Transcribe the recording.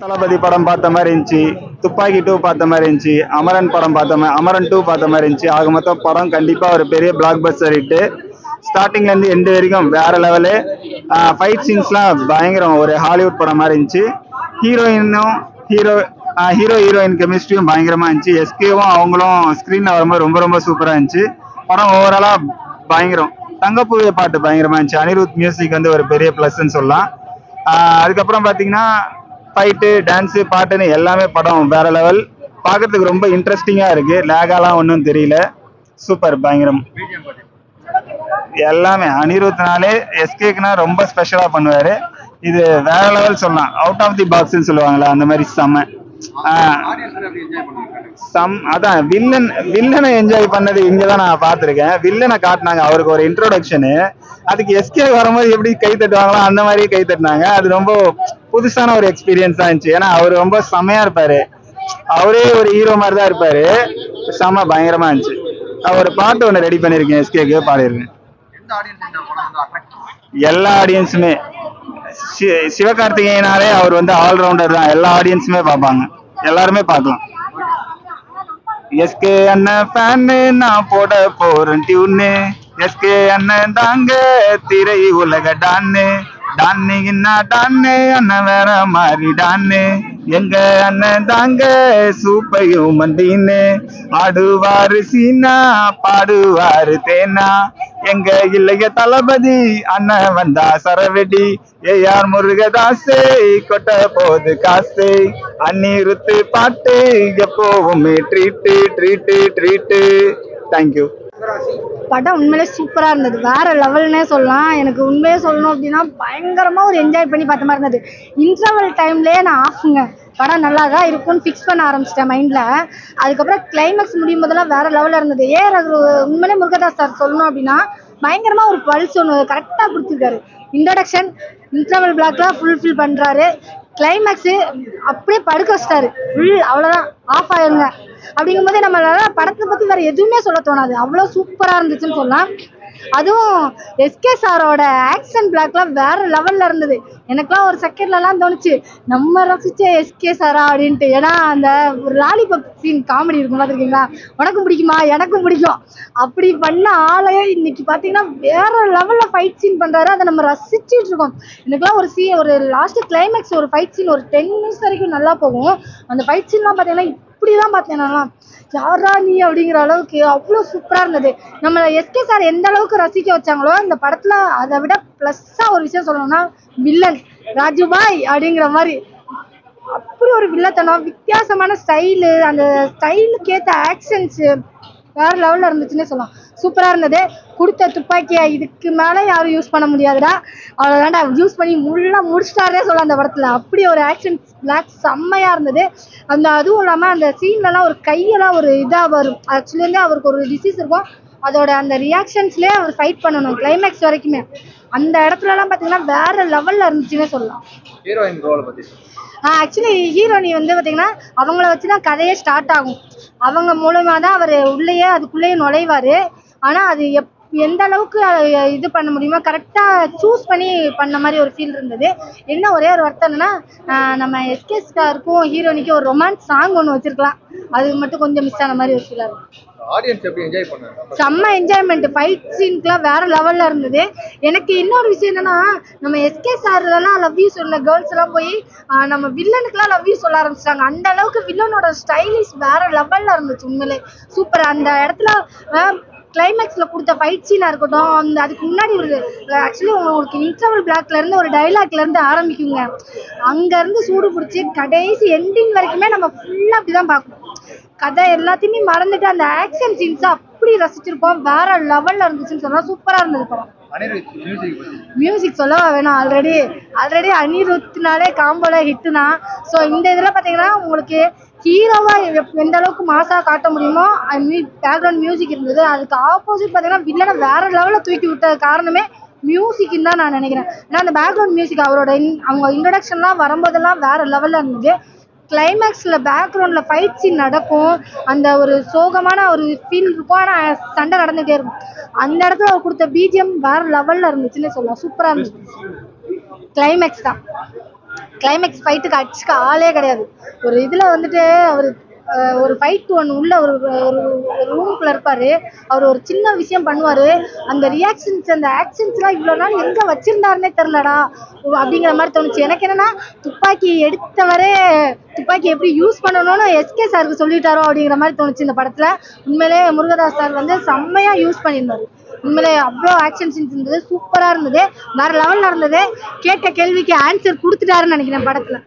தளபதி படம் பார்த்த மாதிரி இருந்துச்சு, துப்பாக்கி 2 பார்த்த மாதிரி இருந்துச்சு, அமரன் படம் பார்த்த மாதிரி, அமரன் 2 பார்த்த மாதிரி இருந்துச்சு. ஆக மொத்தம் படம் கண்டிப்பா ஒரு பெரிய பிளாக் பஸ்டர் ஹிட். ஸ்டார்டிங்ல இருந்து எண்டு வரைக்கும் வேற லெவலு. ஃபைட் சீன்ஸ்லாம் பயங்கரம், ஒரு ஹாலிவுட் படம் மாதிரி இருந்துச்சு. ஹீரோயினும் ஹீரோயின் கெமிஸ்ட்ரியும் பயங்கரமா இருந்துச்சு. எஸ்கேவும் அவங்களும் ஸ்கிரீன்ல வரும்போது ரொம்ப ரொம்ப சூப்பரா இருந்துச்சு. படம் ஓவராலா பயங்கரம். தங்கப்பூவே பாட்டு பயங்கரமா இருந்துச்சு. அனிருத் மியூசிக் வந்து ஒரு பெரிய பிளஸ்ன்னு சொல்லலாம். அதுக்கப்புறம் பாத்தீங்கன்னா ஃபைட்டு, டான்ஸு, பாட்டுன்னு எல்லாமே படம் வேற லெவல். பார்க்கறதுக்கு ரொம்ப இன்ட்ரெஸ்டிங்கா இருக்கு. லேகாலாம் ஒன்றும் தெரியல. சூப்பர், பயங்கரம். எல்லாமே அனிருத்னாலே எஸ்கேக்குனா ரொம்ப ஸ்பெஷலா பண்ணுவாரு. இது வேற லெவல் சொல்லலாம். அவுட் ஆஃப் தி பாக்ஸ்ன்னு சொல்லுவாங்களா, அந்த மாதிரி செம்ம. அதான் வில்லனை என்ஜாய் பண்ணது இங்கதான் நான் பார்த்திருக்கேன். வில்லனை காட்டினாங்க, அவருக்கு ஒரு இன்ட்ரோடக்ஷனு. அதுக்கு எஸ்கே வரும்போது எப்படி கை தட்டுவாங்களோ அந்த மாதிரியே கை தட்டினாங்க. அது ரொம்ப புதுசான ஒரு எக்ஸ்பீரியன்ஸா இருந்துச்சு. ஏன்னா அவர் ரொம்ப செம்மையா இருப்பாரு, அவரே ஒரு ஹீரோ மாதிரி தான் இருப்பாரு. செம்ம பயங்கரமா இருந்துச்சு. நான் ஒரு பாட்டு ஒன்று ரெடி பண்ணிருக்கேன், எஸ்கேக்கு பாடிருக்கேன். எல்லா ஆடியன்ஸுமே, சிவகார்த்திகேயனாலே அவர் வந்து ஆல்ரவுண்டர் தான். எல்லா ஆடியன்ஸுமே பார்ப்பாங்க, எல்லாருமே பார்க்கலாம். எஸ்கே அண்ணன் ஃபேன்னு நான் போட போறேன் டியூன்னு. எஸ்கே அண்ணன் தாங்க திரை உலக டான்னு. டான்னின்னா டான்னு, அண்ணன் வேற மாதிரி டான்னு. எங்க அண்ணன் தாங்க சூப்பையும் மண்டின்னு. ஆடுவாரு சீனா, பாடுவாரு தேனா. எங்க இல்லைய தளபதி அண்ணன் வந்தா சரவெடி. ஏஆர் முருகதாசே கொட்ட போது காசு. அந்நிறுத்து பாட்டு எப்போவுமே ட்ரீட்டு ட்ரீட்டு ட்ரீட்டு. தேங்க்யூ. படம் உண்மையிலே சூப்பராக இருந்தது, வேற லெவல்னே சொல்லலாம். எனக்கு உண்மையே சொல்லணும் அப்படின்னா பயங்கரமாக ஒரு என்ஜாய் பண்ணி பார்த்த மாதிரி இருந்தது. இன்டர்வல் டைம்லேயே நான் ஆஃபுங்க, படம் நல்லா தான் இருக்கும்னு ஃபிக்ஸ் பண்ண ஆரம்பிச்சிட்டேன் மைண்டில். அதுக்கப்புறம் கிளைமேக்ஸ் முடியும் போதெல்லாம் வேற லெவலில் இருந்தது. அது உண்மையிலே முருகதாஸ் சார் சொல்லணும் அப்படின்னா பயங்கரமாக ஒரு பல்ஸ் ஒன்று கரெக்டாக கொடுத்துருக்காரு. இன்ட்ரடக்ஷன், இன்டர்வல் பிளாக்லாம் ஃபுல்ஃபில் பண்ணுறாரு. கிளைமேக்ஸு அப்படியே படுக்க வச்சிட்டாரு ஃபுல். அவ்வளோதான், ஆஃப் ஆயிருங்க. அப்படிங்கும்போது நம்மளால படத்தை பற்றி வேறு எதுவுமே சொல்ல தோணாது, அவ்வளோ சூப்பராக இருந்துச்சுன்னு சொல்லலாம். அதுவும் எஸ்கே சாரோட ஆக்ஷன் பிளாக்லாம் வேற லெவலில் இருந்தது. எனக்குலாம் ஒரு செகண்ட்லலாம் தோணுச்சு, நம்ம ரசிச்ச எஸ்கே சாரா அப்படின்ட்டு. ஏன்னா அந்த ஒரு லாலிபப் சீன் காமெடி இருக்கும் பார்த்துருக்கீங்களா, உனக்கும் பிடிக்குமா எனக்கும் பிடிக்கும் அப்படி பண்ண ஆளையே இன்னைக்கு பார்த்தீங்கன்னா வேற லெவலில் ஃபைட் சீன் பண்ணுறாரு. அதை நம்ம ரசிச்சுட்டு இருக்கோம். எனக்குலாம் ஒரு லாஸ்ட் கிளைமேக்ஸ் ஒரு ஃபைட் சீன் ஒரு 10 மினிட்ஸ் வரைக்கும் நல்லா போகும். அந்த ஃபைட் சீன்லாம் பார்த்தீங்கன்னா இப்படிதான் பார்த்தேன், யாரா நீ அப்படிங்கிற அளவுக்கு அவ்வளோ சூப்பராக இருந்தது. நம்ம எஸ்கே சார் எந்த அளவுக்கு ரசிக்க வச்சாங்களோ இந்த படத்தில் அதை விட ப்ளஸ்ஸாக ஒரு விஷயம் சொல்லணும்னா வில்லன் ராஜுபாய் அப்படிங்கிற மாதிரி அப்படி ஒரு வில்லத்தனம், வித்தியாசமான ஸ்டைலு, அந்த ஸ்டைலுக்கு ஏற்ற ஆக்ஷன்ஸு வேற லெவலில் இருந்துச்சுன்னே சொல்லலாம். சூப்பராக இருந்தது. கொடுத்த துப்பாக்கியை இதுக்கு மேலே யாரும் யூஸ் பண்ண முடியாதுடா, அவ்வளோதான்டா யூஸ் பண்ணி முடிச்சிட்டாரே சொல்லலாம் அந்த படத்தில். அப்படி ஒரு ஆக்ஷன் பிளாக் செம்மையாக இருந்தது. அதுவும் இல்லாமல் அந்த சீன்லலாம் ஒரு கையெல்லாம் ஒரு இதாக வரும். ஆக்சுவலி வந்து அவருக்கு ஒரு டிசீஸ் இருக்கும், அதோட அந்த ரியாக்ஷன்ஸ்லேயே அவர் ஃபைட் பண்ணணும் கிளைமேக்ஸ் வரைக்குமே. அந்த இடத்துலலாம் பார்த்தீங்கன்னா வேற லெவலில் இருந்துச்சுன்னே சொல்லலாம். ஆக்சுவலி ஹீரோனி வந்து பார்த்தீங்கன்னா அவங்கள வச்சு தான் கதையே ஸ்டார்ட் ஆகும். அவங்க மூலமாக தான் அவர் உள்ளேயே அதுக்குள்ளேயே நுழைவார். ஆனால் அது எந்த அளவுக்கு இது பண்ண முடியுமோ கரெக்டாக சூஸ் பண்ணி பண்ண மாதிரி ஒரு ஃபீல் இருந்தது. என்ன ஒரே ஒரு வருத்தம் என்னன்னா, நம்ம எஸ்கே சாருக்கும் ஹீரோனிக்கும் ஒரு ரொமான்ஸ் சாங் ஒன்று வச்சிருக்கலாம், அது மட்டும் கொஞ்சம் மிஸ் ஆன மாதிரி ஒரு ஃபீலாக இருக்கும். செம்ம என்ஜாய்மெண்ட், ஃபைட் சீன்க்குலாம் வேற லெவல்ல இருந்தது. எனக்கு இன்னொரு விஷயம் என்னன்னா, நம்ம எஸ்கே சார்லாம் லவ் யூ சொன்ன கேர்ள்ஸ் எல்லாம் போய் நம்ம வில்லனுக்குலாம் லவ் யூ சொல்ல ஆரம்பிச்சிட்டாங்க. அந்த அளவுக்கு வில்லனோட ஸ்டைலிஷ் வேற லெவல்ல இருந்துச்சு. உண்மையிலே சூப்பர். அந்த இடத்துல கிளைமேக்ஸ்ல கொடுத்த ஃபைட் சீனா இருக்கட்டும், அதுக்கு முன்னாடி ஒரு ஆக்சுவலி உங்களுக்கு இன்டர்வல் பிளாக்ல இருந்து ஒரு டைலாக்ல இருந்து ஆரம்பிக்குங்க, அங்க இருந்து சூடு பிடிச்சி கடைசி எண்டிங் வரைக்குமே நம்ம ஃபுல்லா அப்படிதான் பார்க்கணும். கதை எல்லாத்தையுமே மறந்துட்டு அந்த ஆக்ஷன் சீன்ஸ் அப்படி ரசிச்சிருப்போம். வேற லெவல்ல இருந்துச்சுன்னு சொன்னா சூப்பரா இருந்தது படம். மியூசிக் சொல்லவா வேணும், ஆல்ரெடி அனிருத்னாலே காம்போல ஹிட் தான். ஸோ இந்த இதில் பார்த்தீங்கன்னா உங்களுக்கு ஹீரோவா எந்த அளவுக்கு மாசா காட்ட முடியுமோ பேக்ரவுண்ட் மியூசிக் இருந்தது. அதுக்கு ஆப்போசிட் பார்த்தீங்கன்னா வில்லனை வேற லெவலில் தூக்கி விட்ட காரணமே மியூசிக்னு தான் நான் நினைக்கிறேன். ஏன்னா அந்த பேக்ரவுண்ட் மியூசிக் அவங்க இன்ட்ரடக்ஷன்லாம் வரும்போதெல்லாம் வேற லெவலில் இருந்தது. கிளைமேக்ஸில் பேக்ரவுண்டில் ஃபைட் சீன் நடக்கும், அந்த ஒரு சோகமான ஒரு ஃபீல் இருக்கும், ஆனால் சண்டை நடந்துகிட்டே இருக்கும். அந்த இடத்துல அவர் கொடுத்த பிஜிஎம் வேற லெவலில் இருந்துச்சுன்னு சொல்லலாம். சூப்பராக இருந்துச்சு. கிளைமேக்ஸ் தான். கிளைமேக்ஸ் ஃபைட்டுக்கு அடிச்சுக்க ஆளே கிடையாது. ஒரு இதுல வந்துட்டு அவர் ஒரு ஃபைட் ஒன்று உள்ள ஒரு ரூமுக்குள்ள இருப்பாரு. அவர் ஒரு சின்ன விஷயம் பண்ணுவாரு. அந்த ரியாக்ஷன்ஸ் அந்த ஆக்ஷன்ஸ்லாம் இவ்வளோ நாள் எங்க வச்சிருந்தாருன்னே தெரிலடா அப்படிங்கிற மாதிரி தோணுச்சு. எனக்கு என்னன்னா துப்பாக்கி எடுத்தவரே துப்பாக்கி எப்படி யூஸ் பண்ணணும்னு எஸ்கே சாருக்கு சொல்லிட்டாரோ அப்படிங்கிற மாதிரி தோணுச்சு இந்த படத்துல. உண்மையிலே முருகதாஸ் சார் வந்து செம்மையா யூஸ் பண்ணியிருந்தாரு. உண்மையிலே அவ்வளோ ஆக்ஷன் சீன்ஸ் இருந்தது, சூப்பரா இருந்தது, வேற லெவல்ல இருந்தது. கேட்ட கேள்விக்கு ஆன்சர் கொடுத்துட்டாருன்னு நினைக்கிறேன் படத்துல.